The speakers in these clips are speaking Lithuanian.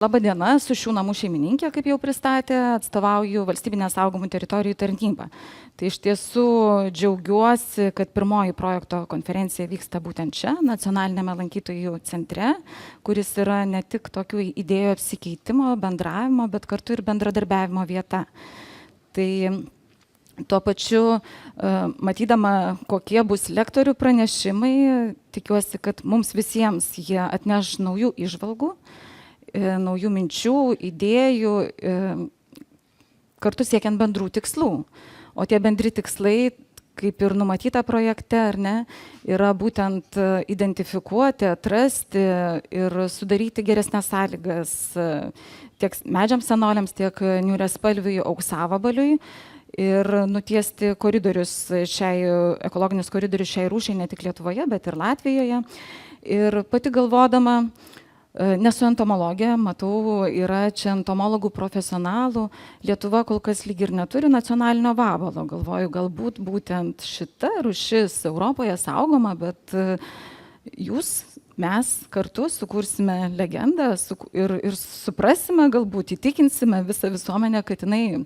Labadiena, su šių namų šeimininkė, kaip jau pristatė, atstovauju Valstybinę saugomų teritorijų tarnybą. Tai iš tiesų džiaugiuosi, kad pirmoji projekto konferencija vyksta būtent čia, Nacionalinėme lankytojų centre, kuris yra ne tik tokių idėjų apsikeitimo, bendravimo, bet kartu ir bendradarbiavimo vieta. Tai tuo pačiu, matydama, kokie bus lektorių pranešimai, tikiuosi, kad mums visiems jie atneš naujų įžvalgų, naujų minčių, idėjų, kartu siekiant bendrų tikslų. O tie bendri tikslai, kaip ir numatyta projekte, ar ne, yra būtent identifikuoti, atrasti ir sudaryti geresnės sąlygas tiek medžiams senoliams, tiek niūriaspalviui auksavabaliui ir nutiesti koridorius ekologinius koridorius šiai rūšiai ne tik Lietuvoje, bet ir Latvijoje. Ir pati galvodama, nesu entomologė, matau, yra čia entomologų profesionalų. Lietuva kol kas lyg ir neturi nacionalinio vabalo. Galvoju, galbūt būtent šita rūšis Europoje saugoma, bet mes kartu sukursime legendą ir suprasime, galbūt įtikinsime visą visuomenę, kad jinai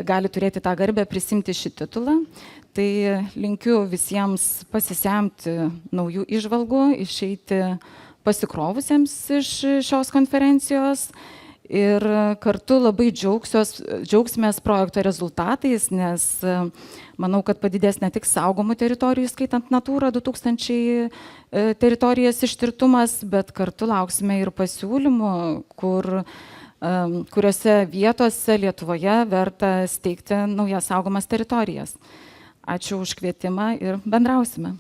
gali turėti tą garbę prisimti šį titulą. Tai linkiu visiems pasisemti naujų įžvalgų, išeiti pasikrovusiems iš šios konferencijos ir kartu labai džiaugsimės projekto rezultatais, nes manau, kad padidės ne tik saugomų teritorijų, skaitant Natūra 2000 teritorijas ištirtumas, bet kartu lauksime ir pasiūlymų, kuriuose vietose Lietuvoje verta steigti naujas saugomas teritorijas. Ačiū už kvietimą ir bendrausime.